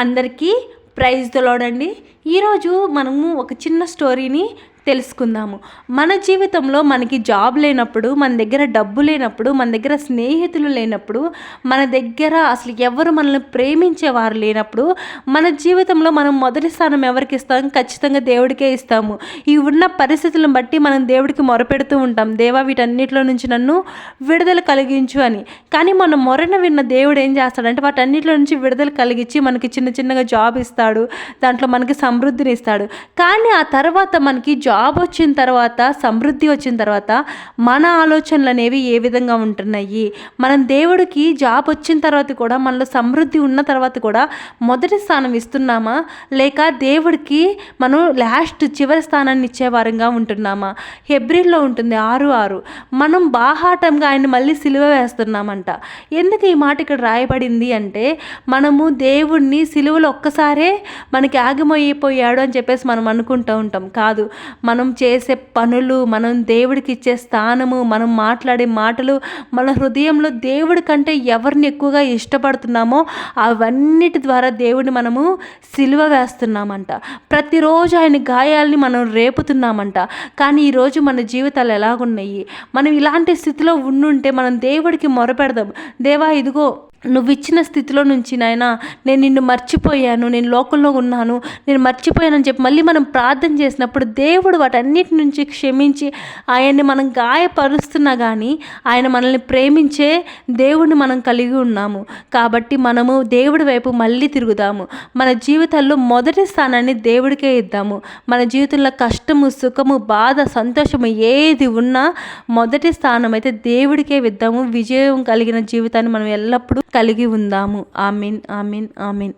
అందరికీ praise the lord అండి. ఈరోజు మనము ఒక చిన్న స్టోరీని తెలుసుకుందాము. మన జీవితంలో మనకి జాబ్ లేనప్పుడు, మన దగ్గర డబ్బు లేనప్పుడు, మన దగ్గర స్నేహితులు లేనప్పుడు, మన దగ్గర అసలు ఎవరు మనల్ని ప్రేమించేవారు లేనప్పుడు, మన జీవితంలో మనం మొదటి స్థానం ఎవరికి ఇస్తాం? ఖచ్చితంగా దేవుడికే ఇస్తాము. ఈ ఉన్న పరిస్థితులను బట్టి మనం దేవుడికి మొరపెడుతూ ఉంటాం, దేవా వీటన్నిటిలో నుంచి నన్ను విడుదల కలిగించు అని. కానీ మన మొరను విన్న దేవుడు ఏం చేస్తాడంటే వాటన్నిటిలో నుంచి విడుదల కలిగించి మనకి చిన్న చిన్నగా జాబ్ ఇస్తాడు, దాంట్లో మనకి సమృద్ధిని ఇస్తాడు. కానీ ఆ తర్వాత మనకి జాబ్ వచ్చిన తర్వాత, సమృద్ధి వచ్చిన తర్వాత మన ఆలోచనలు అనేవి ఏ విధంగా ఉంటున్నాయి? మనం దేవుడికి జాబ్ వచ్చిన తర్వాత కూడా, మనలో సమృద్ధి ఉన్న తర్వాత కూడా మొదటి స్థానం ఇస్తున్నామా, లేక దేవుడికి మనం చివరి స్థానాన్ని ఇచ్చే వారంగా ఉంటున్నామా? హెబ్రీల్లో ఉంటుంది 6:6. మనం బాహాటంగా ఆయన మళ్ళీ సిలువ వేస్తున్నామంట. ఎందుకు ఈ మాట ఇక్కడ రాయబడింది అంటే, మనము దేవుణ్ణి సిలువలో ఒక్కసారే మనకి ఆగిపోయాడు అని చెప్పేసి మనం అనుకుంటూ ఉంటాం. కాదు, మనం చేసే పనులు, మనం దేవుడికి ఇచ్చే స్థానము, మనం మాట్లాడే మాటలు, మన హృదయంలో దేవుడి కంటే ఎవరిని ఎక్కువగా ఇష్టపడుతున్నామో అవన్నిటి ద్వారా దేవుడిని మనము సిలువ వేస్తున్నామంట. ప్రతిరోజు ఆయన గాయాలని మనం రేపుతున్నామంట. కానీ ఈరోజు మన జీవితాలు ఎలాగున్నాయి? మనం ఇలాంటి స్థితిలో ఉండుంటే మనం దేవుడికి మొరపెడదాం, దేవా ఇదిగో నువ్వు ఇచ్చిన స్థితిలో నుంచి నాయనా నేను నిన్ను మర్చిపోయాను, నేను లోకంలో ఉన్నాను, నేను మర్చిపోయానని చెప్పి మళ్ళీ మనం ప్రార్థన చేసినప్పుడు దేవుడు వాటన్నిటి నుంచి క్షమించి ఆయన్ని మనం గాయపరుస్తున్నా కానీ ఆయన మనల్ని ప్రేమించే దేవుడిని మనం కలిగి ఉన్నాము. కాబట్టి మనము దేవుడి వైపు మళ్ళీ తిరుగుదాము. మన జీవితాల్లో మొదటి స్థానాన్ని దేవుడికే ఇద్దాము. మన జీవితంలో కష్టము, సుఖము, బాధ, సంతోషము ఏది ఉన్నా మొదటి స్థానం అయితే దేవుడికే ఇద్దాము. విజయం కలిగిన జీవితాన్ని మనం ఎల్లప్పుడూ కలిగి ఉందాము. ఆమేన్, ఆమేన్, ఆమేన్.